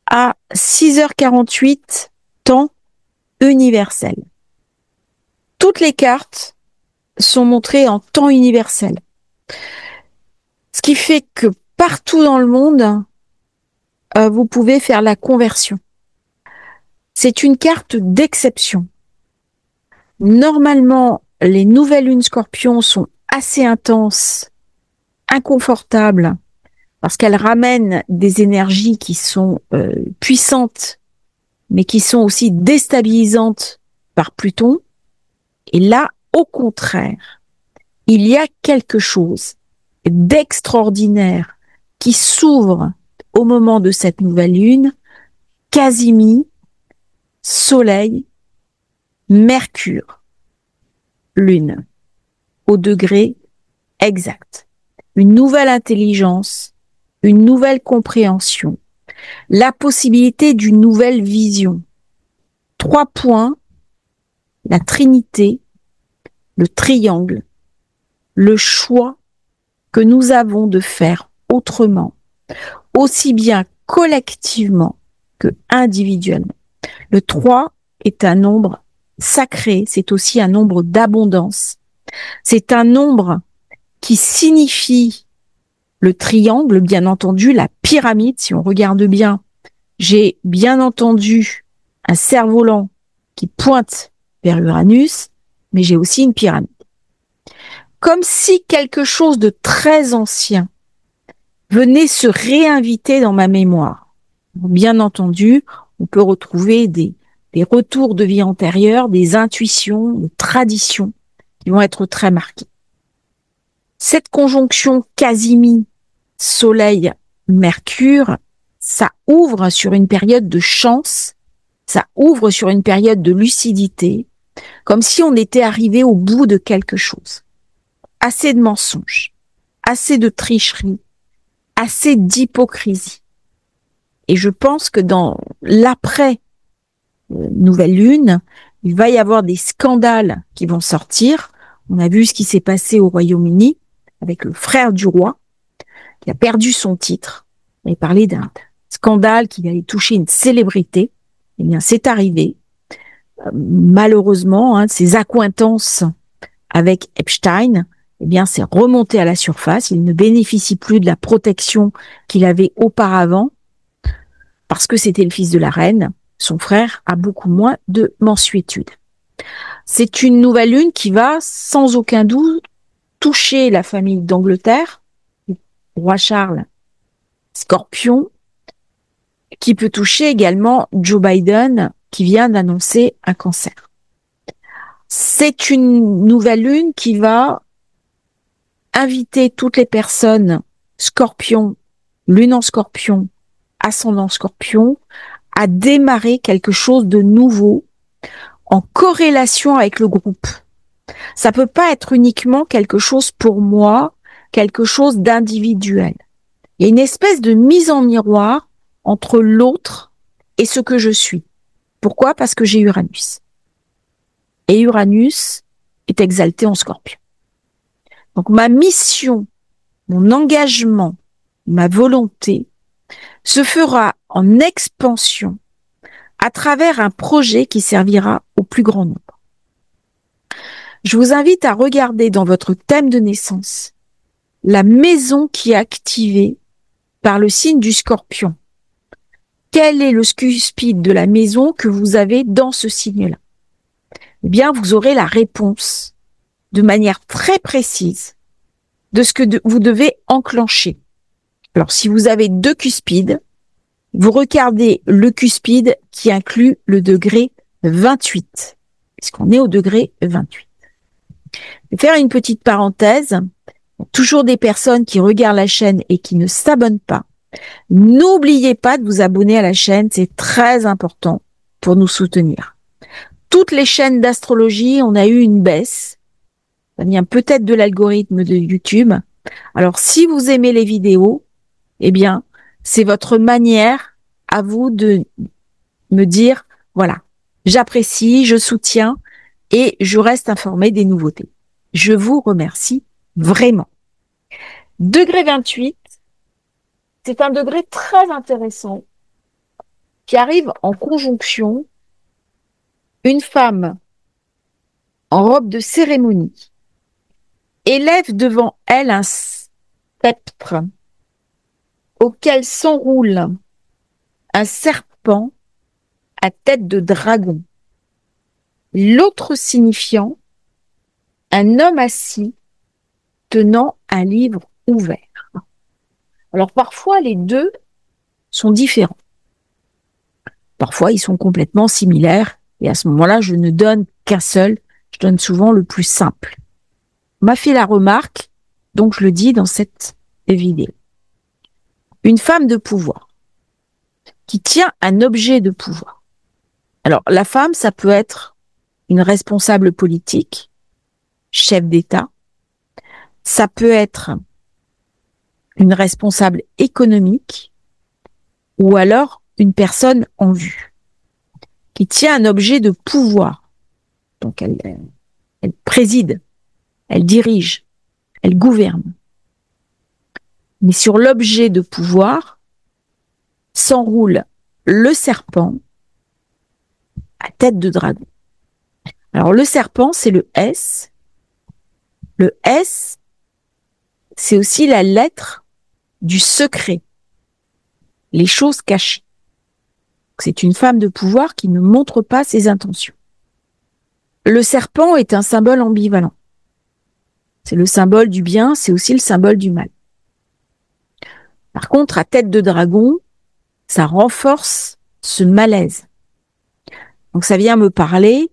à 6h48, temps universel. Toutes les cartes sont montrées en temps universel. Ce qui fait que partout dans le monde, vous pouvez faire la conversion. C'est une carte d'exception. Normalement, les nouvelles lunes Scorpion sont assez intenses, inconfortables, parce qu'elles ramènent des énergies qui sont puissantes, mais qui sont aussi déstabilisantes par Pluton. Et là, au contraire, il y a quelque chose d'extraordinaire qui s'ouvre au moment de cette nouvelle lune. Casimir, Soleil, Mercure, Lune, au degré exact. Une nouvelle intelligence, une nouvelle compréhension, la possibilité d'une nouvelle vision. 3 points, la Trinité, le triangle, le choix que nous avons de faire autrement, aussi bien collectivement que individuellement. Le 3 est un nombre sacré, c'est aussi un nombre d'abondance. C'est un nombre qui signifie le triangle, bien entendu, la pyramide. Si on regarde bien, j'ai bien entendu un cerf-volant qui pointe vers Uranus, mais j'ai aussi une pyramide. Comme si quelque chose de très ancien venait se réinviter dans ma mémoire. Bien entendu, on peut retrouver des retours de vie antérieure, des intuitions, des traditions qui vont être très marquées. Cette conjonction Casimir, Soleil, Mercure, ça ouvre sur une période de chance, ça ouvre sur une période de lucidité, comme si on était arrivé au bout de quelque chose. Assez de mensonges, assez de tricherie, assez d'hypocrisie. Et je pense que dans l'après nouvelle lune, il va y avoir des scandales qui vont sortir. On a vu ce qui s'est passé au Royaume-Uni avec le frère du roi qui a perdu son titre. On avait parlé d'un scandale qui allait toucher une célébrité. Eh bien, c'est arrivé. Malheureusement, ses accointances avec Epstein, eh bien, c'est remonté à la surface. Il ne bénéficie plus de la protection qu'il avait auparavant parce que c'était le fils de la reine. Son frère a beaucoup moins de mansuétude. C'est une nouvelle lune qui va, sans aucun doute, toucher la famille d'Angleterre, le roi Charles, Scorpion, qui peut toucher également Joe Biden, qui vient d'annoncer un cancer. C'est une nouvelle lune qui va inviter toutes les personnes Scorpion, lune en Scorpion, ascendant Scorpion, à démarrer quelque chose de nouveau en corrélation avec le groupe. Ça peut pas être uniquement quelque chose pour moi, quelque chose d'individuel. Il y a une espèce de mise en miroir entre l'autre et ce que je suis. Pourquoi? Parce que j'ai Uranus. Et Uranus est exalté en Scorpion. Donc ma mission, mon engagement, ma volonté se fera en expansion à travers un projet qui servira au plus grand nombre. Je vous invite à regarder dans votre thème de naissance la maison qui est activée par le signe du Scorpion. Quel est le cuspide de la maison que vous avez dans ce signe-là? Eh bien, vous aurez la réponse de manière très précise de ce que vous devez enclencher. Alors, si vous avez 2 cuspides, vous regardez le cuspide qui inclut le degré 28, puisqu'on est au degré 28. Je vais faire une petite parenthèse. Il y a toujours des personnes qui regardent la chaîne et qui ne s'abonnent pas. N'oubliez pas de vous abonner à la chaîne, c'est très important pour nous soutenir. Toutes les chaînes d'astrologie, on a eu une baisse. Ça vient peut-être de l'algorithme de YouTube. Alors, si vous aimez les vidéos, eh bien, c'est votre manière à vous de me dire, voilà, j'apprécie, je soutiens et je reste informé des nouveautés. Je vous remercie vraiment. Degré 28, c'est un degré très intéressant qui arrive en conjonction une femme en robe de cérémonie, élève devant elle un sceptre auquel s'enroule un serpent à tête de dragon, l'autre signifiant un homme assis tenant un livre ouvert. Alors parfois les deux sont différents. Parfois ils sont complètement similaires et à ce moment-là je ne donne qu'un seul, je donne souvent le plus simple. On m'a fait la remarque, donc je le dis dans cette vidéo. Une femme de pouvoir qui tient un objet de pouvoir. Alors la femme, ça peut être une responsable politique, chef d'État, ça peut être une responsable économique ou alors une personne en vue qui tient un objet de pouvoir. Donc elle préside, elle dirige, elle gouverne. Mais sur l'objet de pouvoir s'enroule le serpent à tête de dragon. Alors le serpent, c'est le S. Le S, c'est aussi la lettre du secret, les choses cachées. C'est une femme de pouvoir qui ne montre pas ses intentions. Le serpent est un symbole ambivalent. C'est le symbole du bien, c'est aussi le symbole du mal. Par contre, à tête de dragon, ça renforce ce malaise. Donc ça vient me parler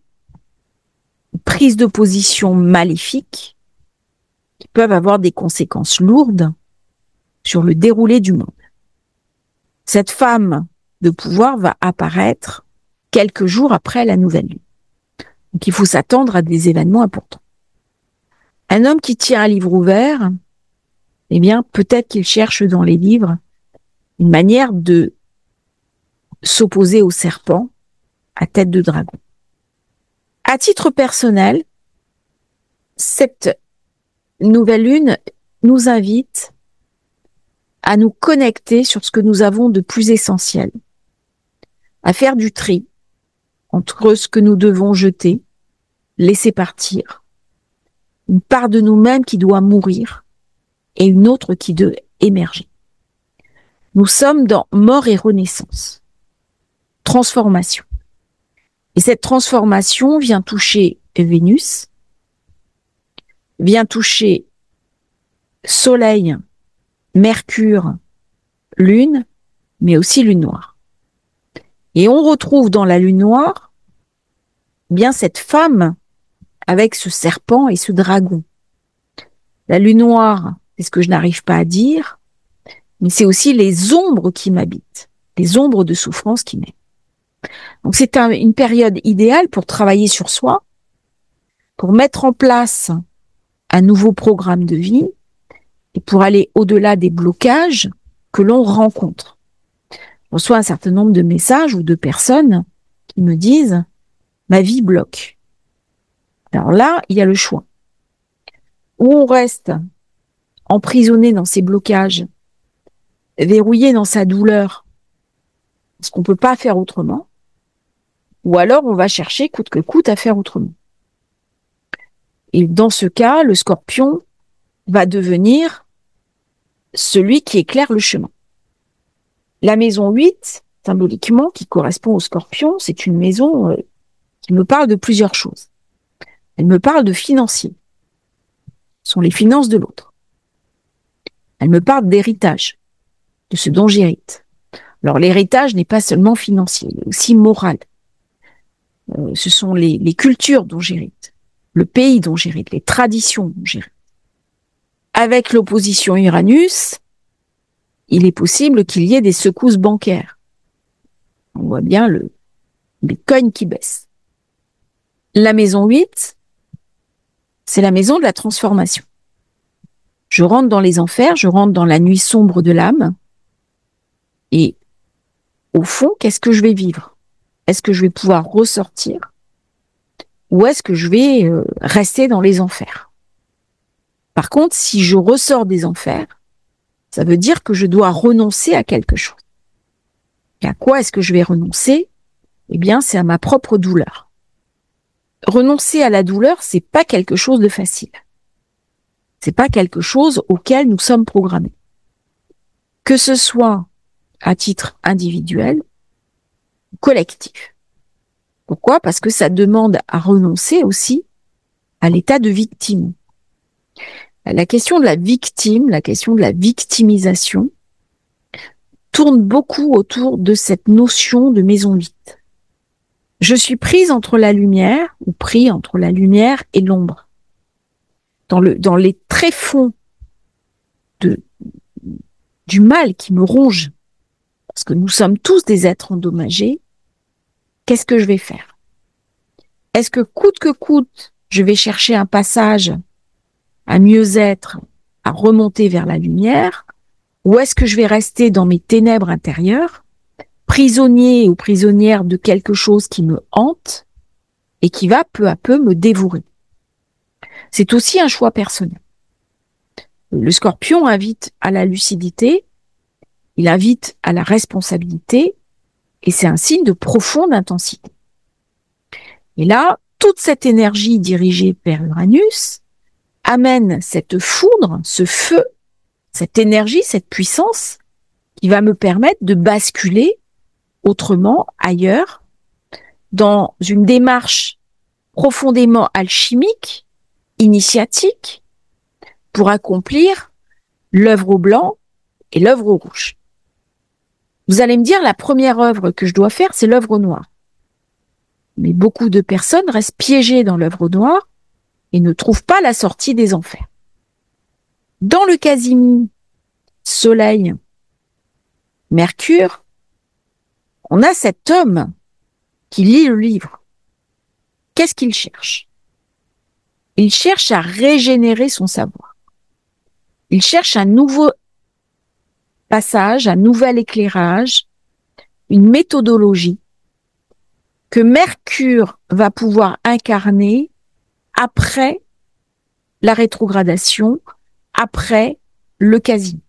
de prises de position maléfiques qui peuvent avoir des conséquences lourdes sur le déroulé du monde. Cette femme de pouvoir va apparaître quelques jours après la nouvelle lune. Donc il faut s'attendre à des événements importants. Un homme qui tient un livre ouvert, eh bien peut-être qu'il cherche dans les livres une manière de s'opposer au serpent à tête de dragon. À titre personnel, cette nouvelle lune nous invite à nous connecter sur ce que nous avons de plus essentiel, à faire du tri entre ce que nous devons jeter, laisser partir, une part de nous-mêmes qui doit mourir et une autre qui doit émerger. Nous sommes dans mort et renaissance, transformation. Et cette transformation vient toucher Vénus, vient toucher Soleil, Mercure, Lune, mais aussi Lune noire. Et on retrouve dans la Lune noire bien cette femme avec ce serpent et ce dragon. La Lune noire, c'est ce que je n'arrive pas à dire, mais c'est aussi les ombres qui m'habitent, les ombres de souffrance qui m'aiment. Donc c'est une période idéale pour travailler sur soi, pour mettre en place un nouveau programme de vie et pour aller au-delà des blocages que l'on rencontre. Je reçois un certain nombre de messages ou de personnes qui me disent « ma vie bloque ». Alors là, il y a le choix. Ou on reste emprisonné dans ces blocages, verrouillé dans sa douleur, parce qu'on ne peut pas faire autrement, ou alors on va chercher coûte que coûte à faire autrement. Et dans ce cas, le scorpion va devenir celui qui éclaire le chemin. La maison 8, symboliquement, qui correspond au scorpion, c'est une maison qui me parle de plusieurs choses. Elle me parle de financier. Ce sont les finances de l'autre. Elle me parle d'héritage, de ce dont j'hérite. Alors l'héritage n'est pas seulement financier, il est aussi moral. Ce sont les cultures dont j'hérite, le pays dont j'hérite, les traditions dont j'hérite. Avec l'opposition Uranus, il est possible qu'il y ait des secousses bancaires. On voit bien le bitcoin qui baisse. La maison 8, c'est la maison de la transformation. Je rentre dans les enfers, je rentre dans la nuit sombre de l'âme. Et au fond, qu'est-ce que je vais vivre? Est-ce que je vais pouvoir ressortir? Ou est-ce que je vais rester dans les enfers? Par contre, si je ressors des enfers, ça veut dire que je dois renoncer à quelque chose. Et à quoi est-ce que je vais renoncer? Eh bien, c'est à ma propre douleur. Renoncer à la douleur, c'est pas quelque chose de facile. C'est pas quelque chose auquel nous sommes programmés. Que ce soit à titre individuel ou collectif. Pourquoi? Parce que ça demande à renoncer aussi à l'état de victime. La question de la victime, la question de la victimisation tourne beaucoup autour de cette notion de maison vide. Je suis prise entre la lumière, ou pris entre la lumière et l'ombre. Dans les tréfonds du mal qui me ronge, parce que nous sommes tous des êtres endommagés, qu'est-ce que je vais faire? Est-ce que coûte, je vais chercher un passage à mieux être, à remonter vers la lumière, ou est-ce que je vais rester dans mes ténèbres intérieures, prisonnier ou prisonnière de quelque chose qui me hante et qui va peu à peu me dévorer? C'est aussi un choix personnel. Le Scorpion invite à la lucidité, il invite à la responsabilité, et c'est un signe de profonde intensité. Et là, toute cette énergie dirigée vers Uranus amène cette foudre, ce feu, cette énergie, cette puissance qui va me permettre de basculer autrement, ailleurs, dans une démarche profondément alchimique, initiatique, pour accomplir l'œuvre au blanc et l'œuvre au rouge. Vous allez me dire, la première œuvre que je dois faire, c'est l'œuvre au noir. Mais beaucoup de personnes restent piégées dans l'œuvre au noir et ne trouvent pas la sortie des enfers. Dans le Casimir, Soleil, Mercure, on a cet homme qui lit le livre. Qu'est-ce qu'il cherche? Il cherche à régénérer son savoir. Il cherche un nouveau passage, un nouvel éclairage, une méthodologie que Mercure va pouvoir incarner après la rétrogradation, après le Casimir.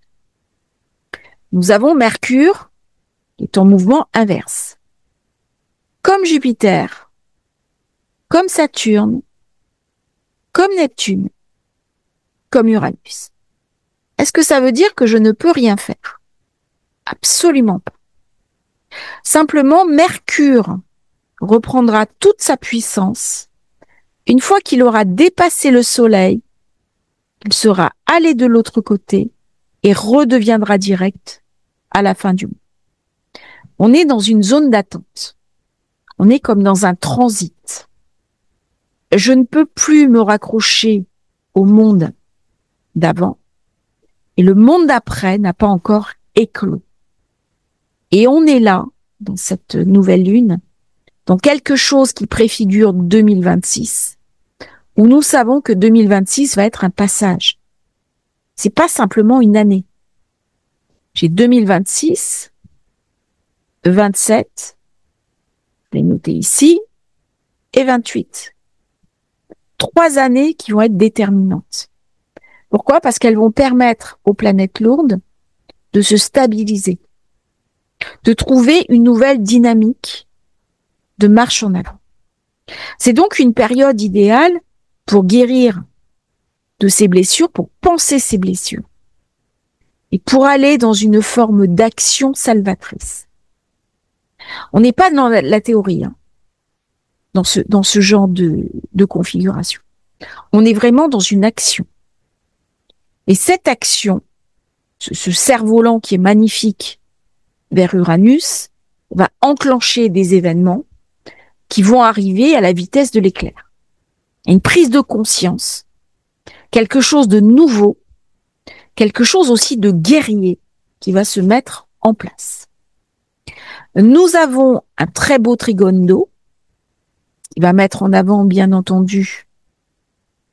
Nous avons Mercure qui est en mouvement inverse. Comme Jupiter, comme Saturne, comme Neptune, comme Uranus. Est-ce que ça veut dire que je ne peux rien faire? Absolument pas. Simplement, Mercure reprendra toute sa puissance une fois qu'il aura dépassé le Soleil, qu'il sera allé de l'autre côté et redeviendra direct à la fin du mois. On est dans une zone d'attente. On est comme dans un transit. Je ne peux plus me raccrocher au monde d'avant et le monde d'après n'a pas encore éclos. Et on est là, dans cette nouvelle lune, dans quelque chose qui préfigure 2026, où nous savons que 2026 va être un passage. C'est pas simplement une année. J'ai 2026, 27, je l'ai noté ici, et 28. 3 années qui vont être déterminantes. Pourquoi? Parce qu'elles vont permettre aux planètes lourdes de se stabiliser, de trouver une nouvelle dynamique de marche en avant. C'est donc une période idéale pour guérir de ces blessures, pour penser ces blessures et pour aller dans une forme d'action salvatrice. On n'est pas dans la théorie, hein, dans ce genre de configuration. On est vraiment dans une action. Et cette action, ce cerf-volant qui est magnifique vers Uranus, va enclencher des événements qui vont arriver à la vitesse de l'éclair. Une prise de conscience, quelque chose de nouveau, quelque chose aussi de guerrier qui va se mettre en place. Nous avons un très beau trigone d'eau qui va mettre en avant, bien entendu,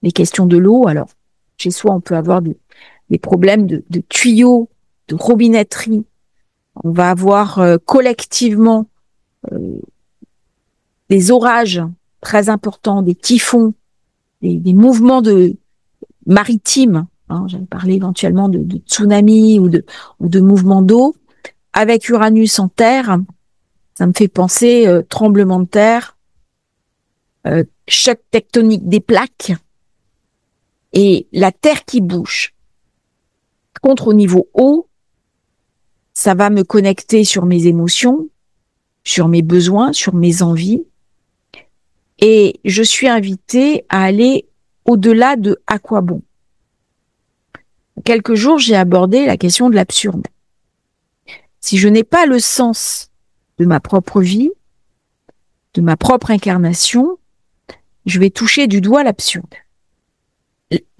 les questions de l'eau. Alors, chez soi, on peut avoir des problèmes de tuyaux, de robinetterie. On va avoir collectivement des orages très importants, des typhons, des mouvements maritimes. Hein, j'avais parlé éventuellement de tsunami ou de mouvements d'eau. avec Uranus en terre, ça me fait penser tremblement de terre, choc tectonique des plaques et la terre qui bouge. Contre au niveau haut, ça va me connecter sur mes émotions, sur mes besoins, sur mes envies. Et je suis invitée à aller au-delà de à quoi bon. Quelques jours, j'ai abordé la question de l'absurde. Si je n'ai pas le sens de ma propre vie, de ma propre incarnation, je vais toucher du doigt l'absurde.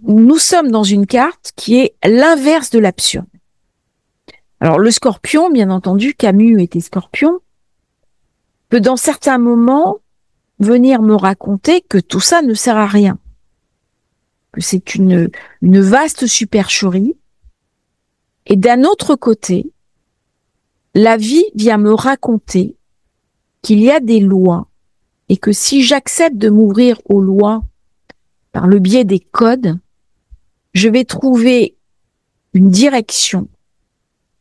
Nous sommes dans une carte qui est l'inverse de l'absurde. Alors le scorpion, bien entendu, Camus était scorpion, peut dans certains moments venir me raconter que tout ça ne sert à rien, que c'est une vaste supercherie. Et d'un autre côté, la vie vient me raconter qu'il y a des lois et que si j'accepte de m'ouvrir aux lois par le biais des codes, je vais trouver une direction,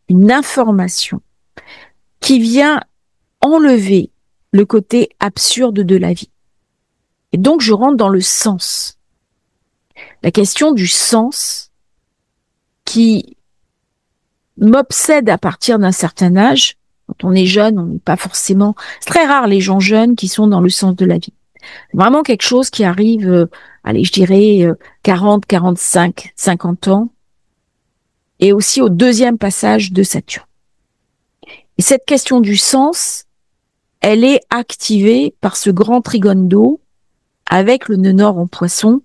une information qui vient enlever le côté absurde de la vie. Et donc, je rentre dans le sens. La question du sens qui m'obsède à partir d'un certain âge. Quand on est jeune, on n'est pas forcément... C'est très rare les gens jeunes qui sont dans le sens de la vie. Vraiment quelque chose qui arrive, allez, je dirais 40, 45, 50 ans. Et aussi au deuxième passage de Saturne. Et cette question du sens, elle est activée par ce grand trigone d'eau avec le nœud nord en Poisson,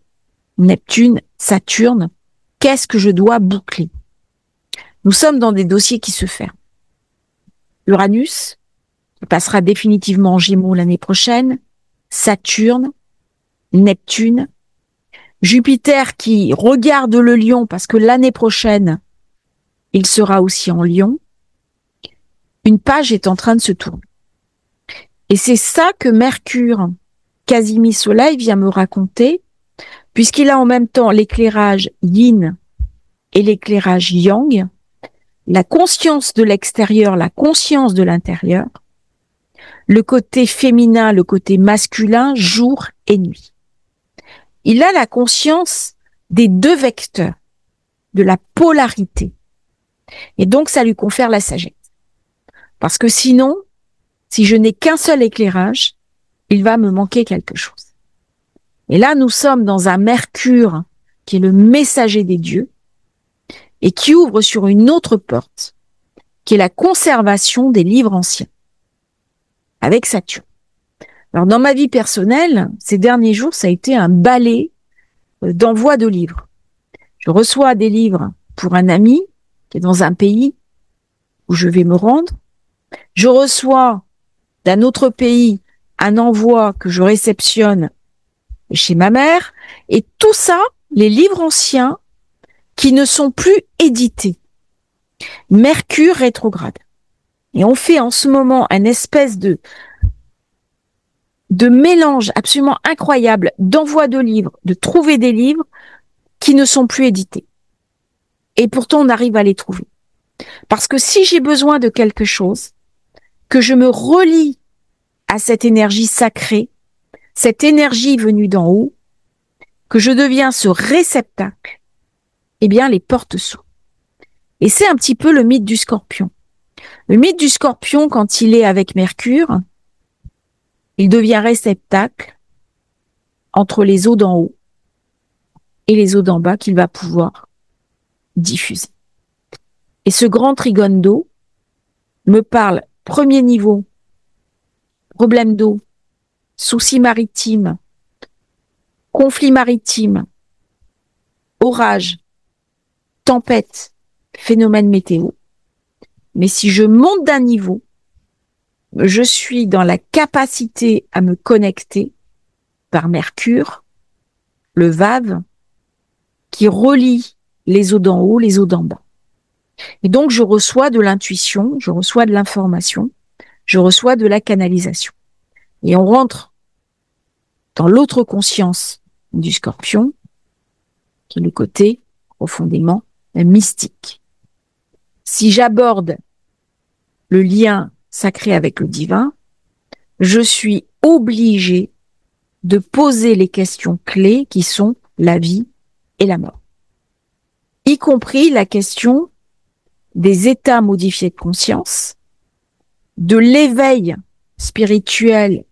Neptune, Saturne. Qu'est-ce que je dois boucler? Nous sommes dans des dossiers qui se ferment. Uranus, qui passera définitivement en Gémeaux l'année prochaine, Saturne, Neptune, Jupiter qui regarde le Lion parce que l'année prochaine, il sera aussi en Lion. Une page est en train de se tourner. Et c'est ça que Mercure, quasi mi-soleil, vient me raconter, puisqu'il a en même temps l'éclairage yin et l'éclairage yang, la conscience de l'extérieur, la conscience de l'intérieur, le côté féminin, le côté masculin, jour et nuit. Il a la conscience des deux vecteurs, de la polarité. Et donc, ça lui confère la sagesse. Parce que sinon, si je n'ai qu'un seul éclairage, il va me manquer quelque chose. Et là, nous sommes dans un Mercure qui est le messager des dieux et qui ouvre sur une autre porte, qui est la conservation des livres anciens, avec Saturne. Alors, dans ma vie personnelle, ces derniers jours, ça a été un balai d'envoi de livres. Je reçois des livres pour un ami qui est dans un pays où je vais me rendre. Je reçois d'un autre pays un envoi que je réceptionne chez ma mère. Et tout ça, les livres anciens qui ne sont plus édités. Mercure rétrograde. Et on fait en ce moment un espèce de mélange absolument incroyable d'envoi de livres, de trouver des livres qui ne sont plus édités. Et pourtant, on arrive à les trouver. Parce que si j'ai besoin de quelque chose, que je me relie à cette énergie sacrée, cette énergie venue d'en haut, que je deviens ce réceptacle, eh bien, les portes s'ouvrent. Et c'est un petit peu le mythe du scorpion. Le mythe du scorpion, quand il est avec Mercure, il devient réceptacle entre les eaux d'en haut et les eaux d'en bas qu'il va pouvoir diffuser. Et ce grand trigone d'eau me parle, premier niveau, problème d'eau, soucis maritimes, conflits maritimes, orages, tempêtes, phénomènes météo. Mais si je monte d'un niveau, je suis dans la capacité à me connecter par Mercure, le Vave, qui relie les eaux d'en haut, les eaux d'en bas. Et donc, je reçois de l'intuition, je reçois de l'information, je reçois de la canalisation. Et on rentre dans l'autre conscience du Scorpion, qui est le côté profondément mystique. Si j'aborde le lien sacré avec le divin, je suis obligée de poser les questions clés qui sont la vie et la mort. Y compris la question des états modifiés de conscience, de l'éveil spirituel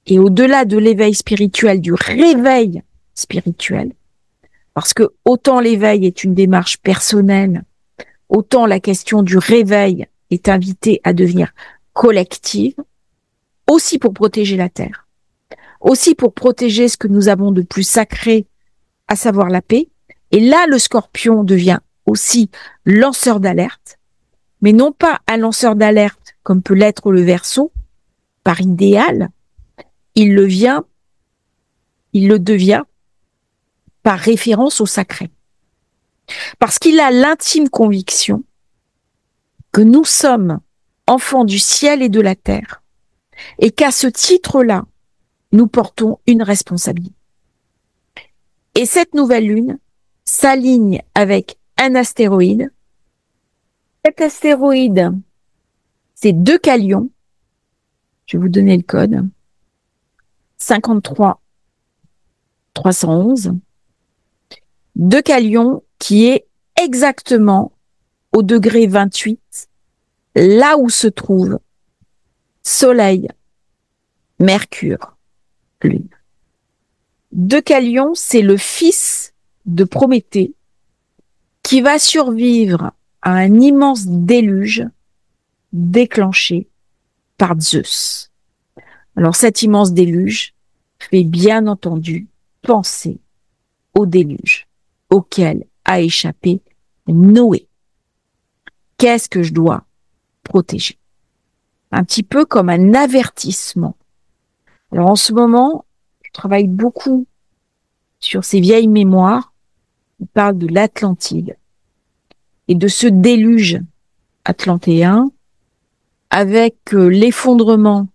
et au-delà de l'éveil spirituel, du réveil spirituel. Parce que autant l'éveil est une démarche personnelle, autant la question du réveil est invitée à devenir collective, aussi pour protéger la Terre, aussi pour protéger ce que nous avons de plus sacré, à savoir la paix. Et là, le Scorpion devient aussi lanceur d'alerte, mais non pas un lanceur d'alerte comme peut l'être le Verseau, par idéal, il le devient par référence au sacré. Parce qu'il a l'intime conviction que nous sommes enfants du ciel et de la terre, et qu'à ce titre-là, nous portons une responsabilité. Et cette nouvelle lune s'aligne avec un astéroïde. Cet astéroïde, c'est Deucalion. Je vais vous donner le code. 53 311. Deucalion qui est exactement au degré 28, là où se trouve Soleil, Mercure, Lune. Deucalion, c'est le fils de Prométhée qui va survivre à un immense déluge déclenché par Zeus. Alors cet immense déluge fait bien entendu penser au déluge auquel a échappé Noé. Qu'est-ce que je dois protéger? Un petit peu comme un avertissement. Alors en ce moment, je travaille beaucoup sur ces vieilles mémoires. On parle de l'Atlantide et de ce déluge atlantéen avec l'effondrement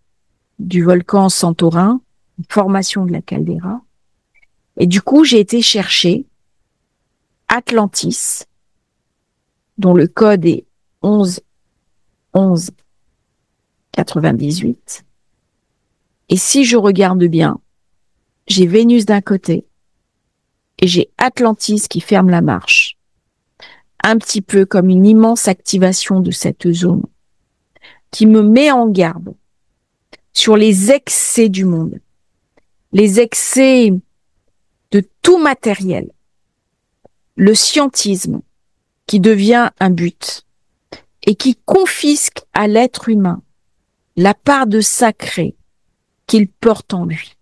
du volcan Santorin, formation de la caldeira. Et du coup, j'ai été chercher Atlantis, dont le code est 11 11 98. Et si je regarde bien, j'ai Vénus d'un côté et j'ai Atlantis qui ferme la marche. Un petit peu comme une immense activation de cette zone qui me met en garde sur les excès du monde, les excès de tout matériel, le scientisme qui devient un but et qui confisque à l'être humain la part de sacré qu'il porte en lui.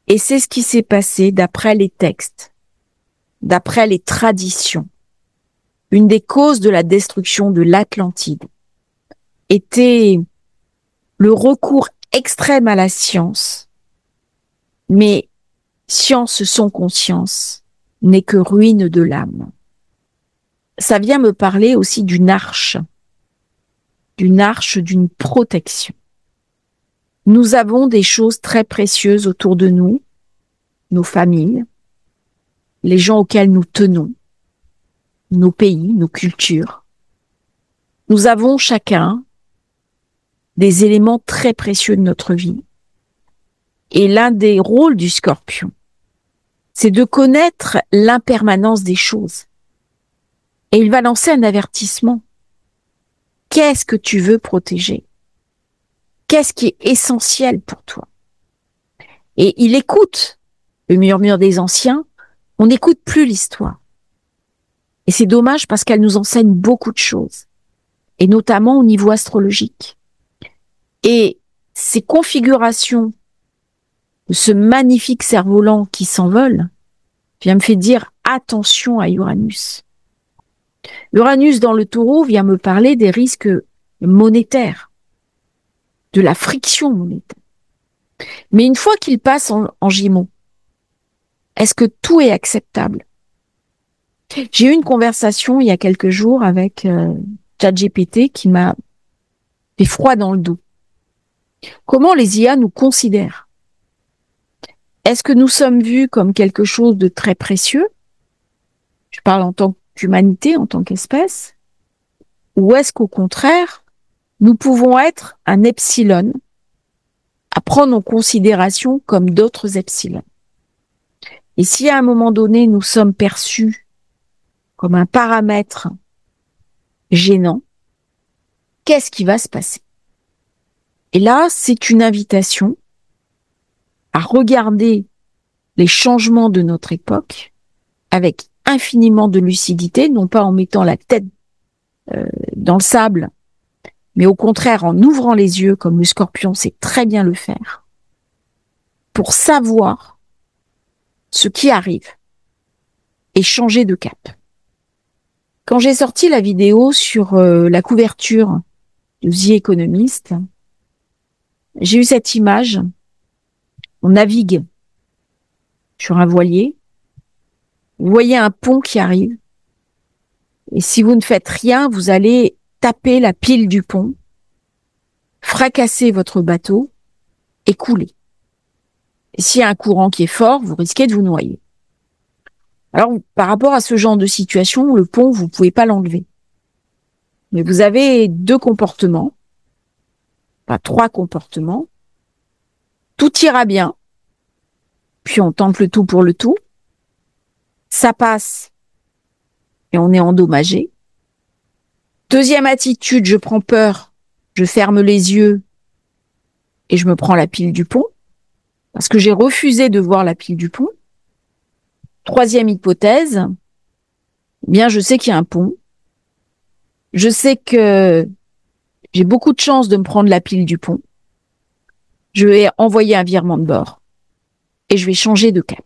Et c'est ce qui s'est passé d'après les textes, d'après les traditions. Une des causes de la destruction de l'Atlantide était le recours extrême à la science. Mais science sans conscience n'est que ruine de l'âme. Ça vient me parler aussi d'une arche d'une protection. Nous avons des choses très précieuses autour de nous, nos familles, les gens auxquels nous tenons, nos pays, nos cultures. Nous avons chacun des éléments très précieux de notre vie. Et l'un des rôles du Scorpion, c'est de connaître l'impermanence des choses. Et il va lancer un avertissement. Qu'est-ce que tu veux protéger? Qu'est-ce qui est essentiel pour toi? Et il écoute le murmure des anciens. On n'écoute plus l'histoire. Et c'est dommage parce qu'elle nous enseigne beaucoup de choses. Et notamment au niveau astrologique. Et ces configurations de ce magnifique cerf-volant qui s'envole vient me faire dire attention à Uranus. Uranus dans le Taureau vient me parler des risques monétaires, de la friction monétaire. Mais une fois qu'il passe en Gémeaux, est-ce que tout est acceptable? J'ai eu une conversation il y a quelques jours avec ChatGPT qui m'a fait froid dans le dos. Comment les IA nous considèrent? Est-ce que nous sommes vus comme quelque chose de très précieux? Je parle en tant qu'humanité, en tant qu'espèce. Ou est-ce qu'au contraire, nous pouvons être un epsilon à prendre en considération comme d'autres epsilons. Et si à un moment donné, nous sommes perçus comme un paramètre gênant, qu'est-ce qui va se passer? Et là, c'est une invitation à regarder les changements de notre époque avec infiniment de lucidité, non pas en mettant la tête dans le sable, mais au contraire en ouvrant les yeux comme le scorpion sait très bien le faire, pour savoir ce qui arrive et changer de cap. Quand j'ai sorti la vidéo sur la couverture de The Economist, j'ai eu cette image. On navigue sur un voilier. Vous voyez un pont qui arrive. Et si vous ne faites rien, vous allez taper la pile du pont, fracasser votre bateau et couler. Et s'il y a un courant qui est fort, vous risquez de vous noyer. Alors, par rapport à ce genre de situation, le pont, vous ne pouvez pas l'enlever. Mais vous avez deux comportements, enfin 3 comportements. Tout ira bien, puis on tente le tout pour le tout. Ça passe et on est endommagé. Deuxième attitude, je prends peur, je ferme les yeux et je me prends la pile du pont, parce que j'ai refusé de voir la pile du pont. Troisième hypothèse, eh bien je sais qu'il y a un pont, je sais que j'ai beaucoup de chance de me prendre la pile du pont, je vais envoyer un virement de bord et je vais changer de cap.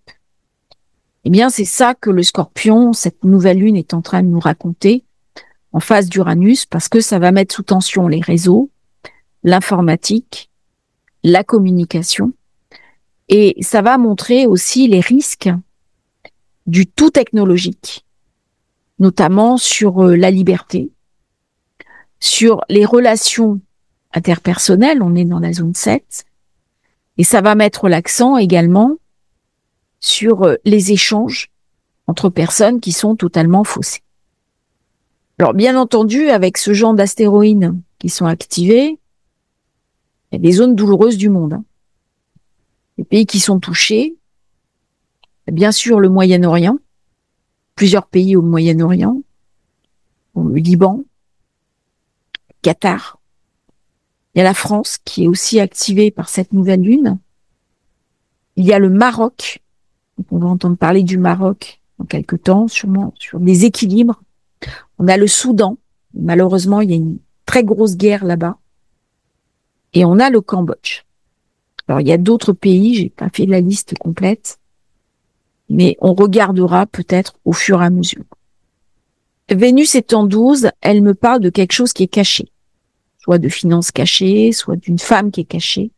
Eh bien c'est ça que le Scorpion, cette nouvelle lune, est en train de nous raconter en phase d'Uranus, parce que ça va mettre sous tension les réseaux, l'informatique, la communication, et ça va montrer aussi les risques du tout technologique, notamment sur la liberté, sur les relations interpersonnelles, on est dans la zone 7, et ça va mettre l'accent également sur les échanges entre personnes qui sont totalement faussées. Alors bien entendu, avec ce genre d'astéroïdes qui sont activés, il y a des zones douloureuses du monde. Les pays qui sont touchés, bien sûr le Moyen-Orient, plusieurs pays au Moyen-Orient, le Liban, Qatar. Il y a la France qui est aussi activée par cette nouvelle lune. Il y a le Maroc. Donc on va entendre parler du Maroc dans quelques temps, sûrement sur des équilibres. On a le Soudan. Malheureusement, il y a une très grosse guerre là-bas. Et on a le Cambodge. Alors, il y a d'autres pays, j'ai pas fait la liste complète, mais on regardera peut-être au fur et à mesure. Vénus étant 12, elle me parle de quelque chose qui est caché. Soit de finances cachées, soit d'une femme qui est cachée.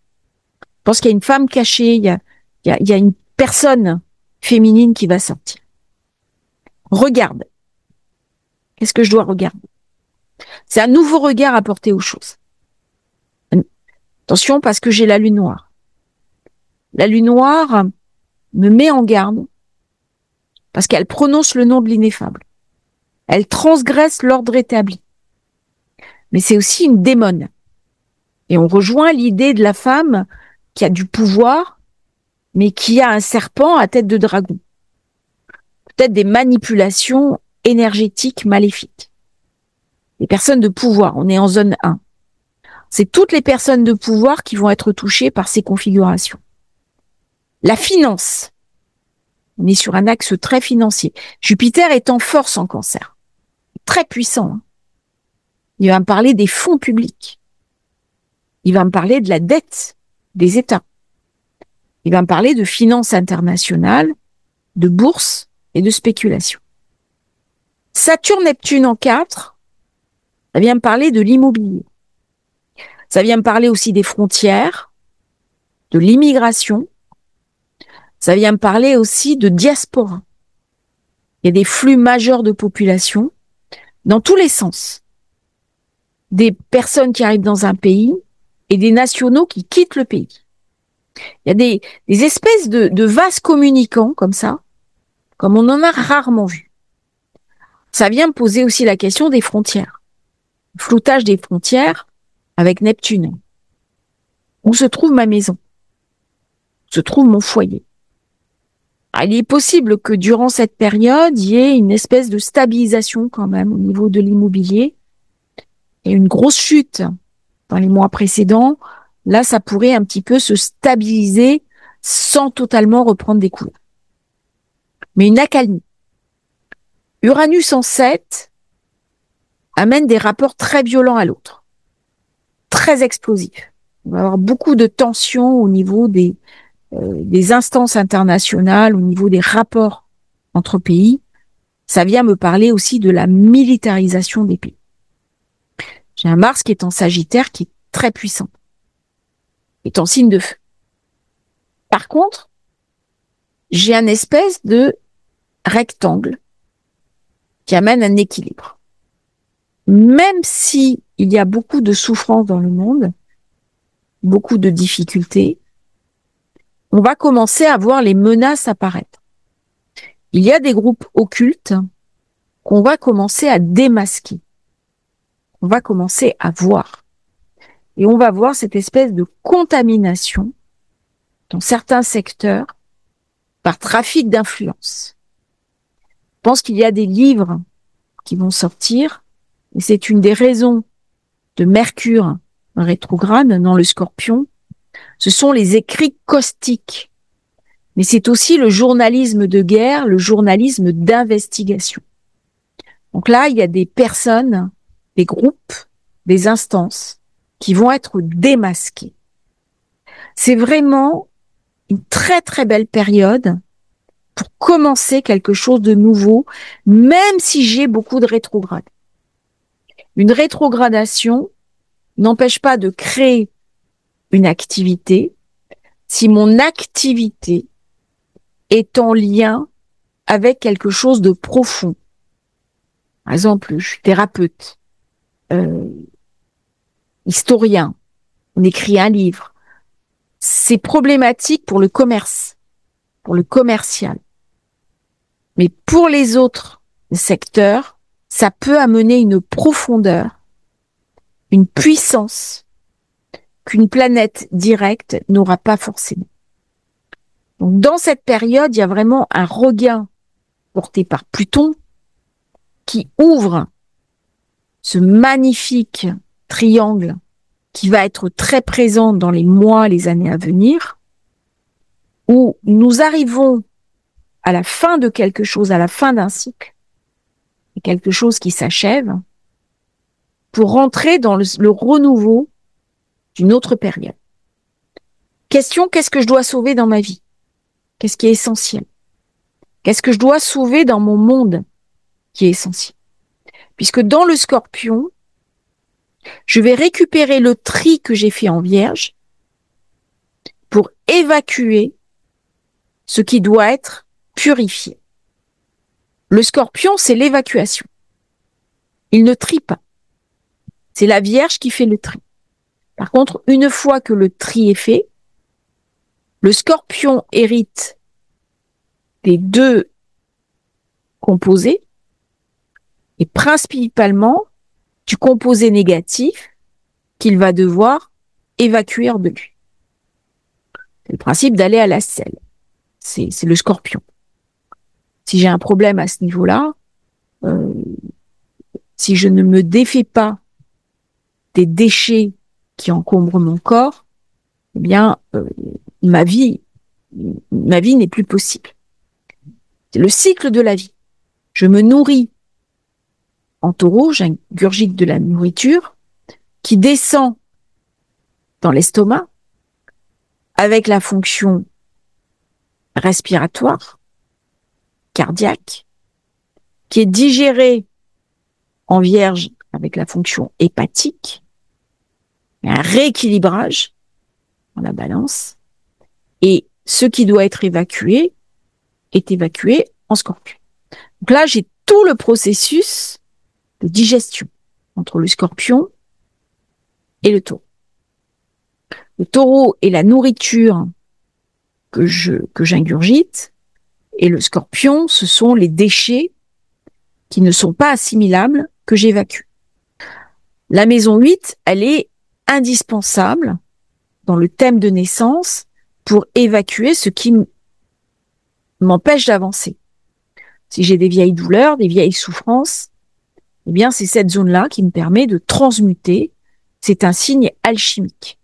Je pense qu'il y a une femme cachée, il y a une personne féminine qui va sortir. Regarde. Qu'est-ce que je dois regarder? C'est un nouveau regard à porter aux choses. Attention, parce que j'ai la lune noire. La lune noire me met en garde parce qu'elle prononce le nom de l'ineffable. Elle transgresse l'ordre établi. Mais c'est aussi une démone. Et on rejoint l'idée de la femme qui a du pouvoir, mais qui a un serpent à tête de dragon. Peut-être des manipulations énergétiques maléfiques. Les personnes de pouvoir, on est en zone 1. C'est toutes les personnes de pouvoir qui vont être touchées par ces configurations. La finance. On est sur un axe très financier. Jupiter est en force en Cancer. Très puissant. Il va me parler des fonds publics. Il va me parler de la dette des États. Il va me parler de finances internationales, de bourse et de spéculation. Saturne-Neptune en 4, ça vient me parler de l'immobilier. Ça vient me parler aussi des frontières, de l'immigration. Ça vient me parler aussi de diaspora. Il y a des flux majeurs de population dans tous les sens. Des personnes qui arrivent dans un pays et des nationaux qui quittent le pays. Il y a des espèces de vases communicants comme ça, comme on en a rarement vu. Ça vient me poser aussi la question des frontières. Le floutage des frontières, avec Neptune. Où se trouve ma maison? Où se trouve mon foyer? Il est possible que durant cette période, il y ait une espèce de stabilisation quand même au niveau de l'immobilier et une grosse chute dans les mois précédents. Là, ça pourrait un petit peu se stabiliser sans totalement reprendre des couleurs. Mais une accalmie. Uranus en 7 amène des rapports très violents à l'autre, très explosifs. On va avoir beaucoup de tensions au niveau des instances internationales, au niveau des rapports entre pays. Ça vient me parler aussi de la militarisation des pays. J'ai un Mars qui est en Sagittaire, qui est très puissant, qui est en signe de feu. Par contre, j'ai un espèce de rectangle qui amène un équilibre. Même si il y a beaucoup de souffrances dans le monde, beaucoup de difficultés, on va commencer à voir les menaces apparaître. Il y a des groupes occultes qu'on va commencer à démasquer. On va commencer à voir. Et on va voir cette espèce de contamination dans certains secteurs par trafic d'influence. Je pense qu'il y a des livres qui vont sortir, et c'est une des raisons de Mercure rétrograde dans le Scorpion. Ce sont les écrits caustiques. Mais c'est aussi le journalisme de guerre, le journalisme d'investigation. Donc là, il y a des personnes, des groupes, des instances qui vont être démasquées. C'est vraiment une très très belle période pour commencer quelque chose de nouveau, même si j'ai beaucoup de rétrogrades. Une rétrogradation n'empêche pas de créer une activité si mon activité est en lien avec quelque chose de profond. Par exemple, je suis thérapeute, historien, on écrit un livre. C'est problématique pour le commerce, pour le commercial. Mais pour les autres secteurs, ça peut amener une profondeur, une puissance qu'une planète directe n'aura pas forcément. Donc, dans cette période, il y a vraiment un regain porté par Pluton qui ouvre ce magnifique triangle qui va être très présent dans les mois, les années à venir, où nous arrivons à la fin de quelque chose, à la fin d'un cycle, et quelque chose qui s'achève, pour rentrer dans le renouveau d'une autre période. Question, qu'est-ce que je dois sauver dans ma vie? Qu'est-ce qui est essentiel? Qu'est-ce que je dois sauver dans mon monde qui est essentiel? Puisque dans le Scorpion, je vais récupérer le tri que j'ai fait en Vierge pour évacuer ce qui doit être purifié. Le Scorpion, c'est l'évacuation. Il ne trie pas. C'est la Vierge qui fait le tri. Par contre, une fois que le tri est fait, le Scorpion hérite des deux composés et principalement du composé négatif qu'il va devoir évacuer de lui. C'est le principe d'aller à la selle. C'est le Scorpion. Si j'ai un problème à ce niveau-là, si je ne me défais pas des déchets qui encombrent mon corps, eh bien, ma vie n'est plus possible. C'est le cycle de la vie. Je me nourris en Taureau, j'ingurgite de la nourriture qui descend dans l'estomac avec la fonction respiratoire, cardiaque, qui est digérée en Vierge avec la fonction hépatique, un rééquilibrage dans la balance, et ce qui doit être évacué est évacué en Scorpion. Donc là, j'ai tout le processus de digestion entre le Scorpion et le Taureau. Le Taureau est la nourriture que j'ingurgite, et le Scorpion, ce sont les déchets qui ne sont pas assimilables que j'évacue. La maison 8, elle est indispensable dans le thème de naissance pour évacuer ce qui m'empêche d'avancer. Si j'ai des vieilles douleurs, des vieilles souffrances, eh bien, c'est cette zone-là qui me permet de transmuter. C'est un signe alchimique.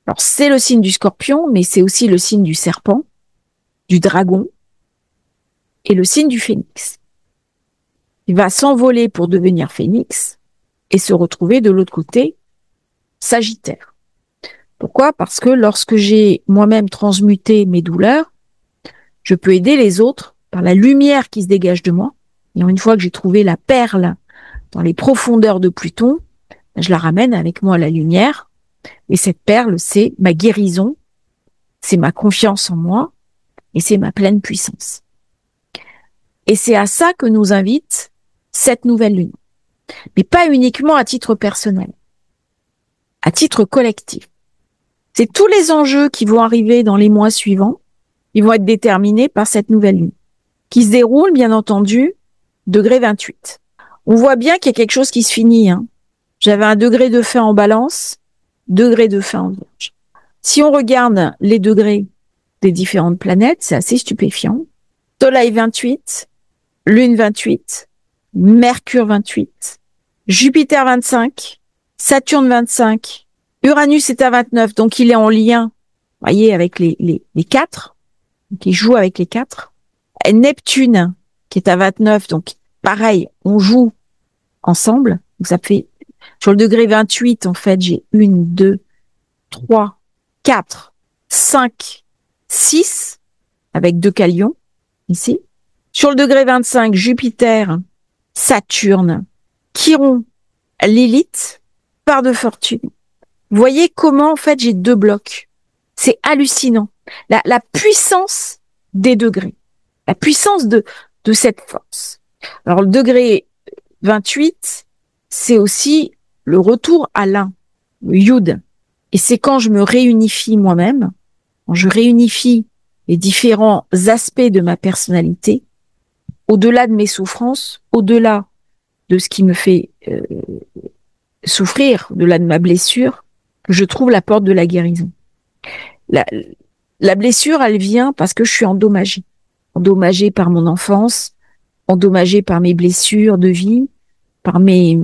Alors, c'est le signe du scorpion, mais c'est aussi le signe du serpent, du dragon et le signe du phénix. Il va s'envoler pour devenir phénix et se retrouver de l'autre côté, sagittaire. Pourquoi? Parce que lorsque j'ai moi-même transmuté mes douleurs, je peux aider les autres par la lumière qui se dégage de moi. Et une fois que j'ai trouvé la perle dans les profondeurs de Pluton, je la ramène avec moi à la lumière. Et cette perle, c'est ma guérison, c'est ma confiance en moi et c'est ma pleine puissance. Et c'est à ça que nous invite cette nouvelle lune. Mais pas uniquement à titre personnel, à titre collectif. C'est tous les enjeux qui vont arriver dans les mois suivants, ils vont être déterminés par cette nouvelle lune, qui se déroule, bien entendu, degré 28. On voit bien qu'il y a quelque chose qui se finit. J'avais un degré de feu en balance, degré de feu en vierge. Si on regarde les degrés des différentes planètes, c'est assez stupéfiant. Soleil 28, Lune 28, Mercure 28, Jupiter 25, Saturne 25, Uranus est à 29, donc il est en lien, voyez, avec les 4, donc il joue avec les 4. Neptune qui est à 29, donc pareil, on joue ensemble. Donc ça fait, sur le degré 28, en fait, j'ai 1, 2, 3, 4, 5, 6, avec 2 calions, ici. Sur le degré 25, Jupiter, Saturne, Chiron, Lilith, part de fortune. Vous voyez comment, en fait, j'ai 2 blocs. C'est hallucinant. La puissance des degrés. La puissance de cette force. Alors, le degré 28, c'est aussi le retour à l'un, le Yud. Et c'est quand je me réunifie moi-même, quand je réunifie les différents aspects de ma personnalité, au-delà de mes souffrances, au-delà de ce qui me fait souffrir, au-delà de ma blessure, que je trouve la porte de la guérison. La blessure, elle vient parce que je suis endommagée. Endommagée par mon enfance, endommagée par mes blessures de vie, par mes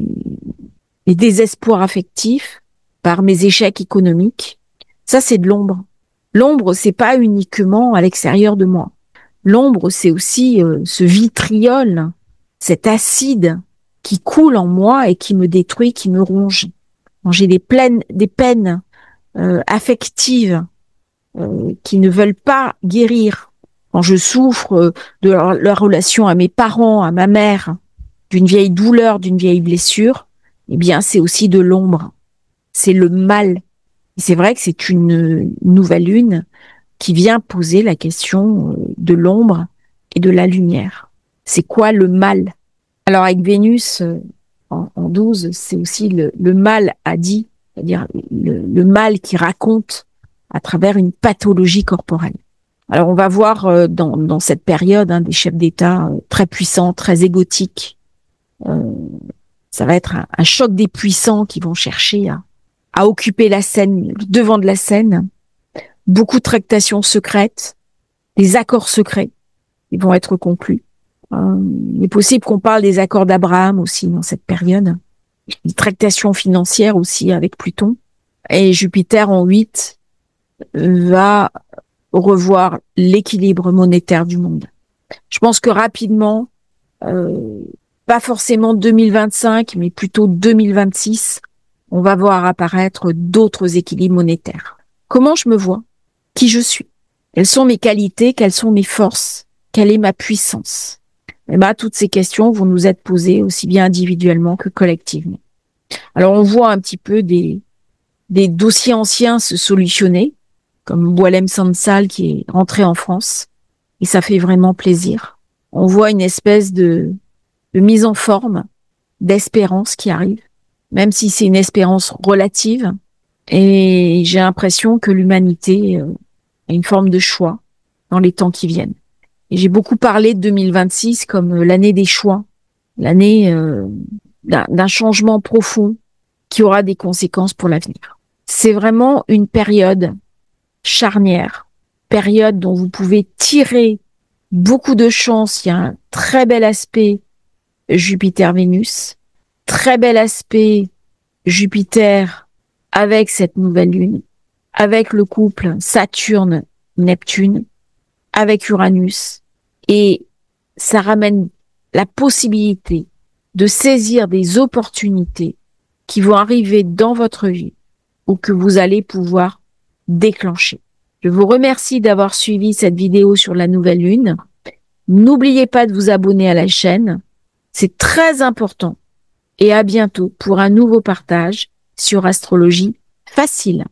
désespoirs affectifs, par mes échecs économiques. Ça, c'est de l'ombre. L'ombre, c'est pas uniquement à l'extérieur de moi. L'ombre, c'est aussi ce vitriol, cet acide qui coule en moi et qui me détruit, qui me ronge. Quand j'ai des peines affectives qui ne veulent pas guérir, quand je souffre de leur relation à mes parents, à ma mère, d'une vieille douleur, d'une vieille blessure, eh bien, c'est aussi de l'ombre. C'est le mal. Et c'est vrai que c'est une nouvelle lune qui vient poser la question de l'ombre et de la lumière. C'est quoi le mal? Alors, avec Vénus en 12, c'est aussi le mal à dit, c'est-à-dire le mal qui raconte à travers une pathologie corporelle. Alors, on va voir dans cette période des chefs d'État très puissants, très égotiques. Ça va être un choc des puissants qui vont chercher à occuper la scène, le devant de la scène. Beaucoup de tractations secrètes, des accords secrets qui vont être conclus. Il est possible qu'on parle des accords d'Abraham aussi dans cette période. Des tractations financières aussi avec Pluton. Et Jupiter en 8 va revoir l'équilibre monétaire du monde. Je pense que rapidement, pas forcément 2025, mais plutôt 2026, on va voir apparaître d'autres équilibres monétaires. Comment je me vois? Qui je suis? Quelles sont mes qualités? Quelles sont mes forces? Quelle est ma puissance? Et toutes ces questions vont nous être posées aussi bien individuellement que collectivement. Alors, on voit un petit peu des dossiers anciens se solutionner, comme Boualem Sansal qui est rentré en France, et ça fait vraiment plaisir. On voit une espèce de mise en forme, d'espérance qui arrive, même si c'est une espérance relative, et j'ai l'impression que l'humanité a une forme de choix dans les temps qui viennent. Et j'ai beaucoup parlé de 2026 comme l'année des choix, l'année d'un changement profond, qui aura des conséquences pour l'avenir. C'est vraiment une période charnière, période dont vous pouvez tirer beaucoup de chance. Il y a un très bel aspect Jupiter-Vénus, très bel aspect Jupiter avec cette nouvelle lune, avec le couple Saturne-Neptune, avec Uranus, et ça ramène la possibilité de saisir des opportunités qui vont arriver dans votre vie ou que vous allez pouvoir déclencher. Je vous remercie d'avoir suivi cette vidéo sur la nouvelle lune. N'oubliez pas de vous abonner à la chaîne. C'est très important. Et à bientôt pour un nouveau partage sur Astrologie Facile.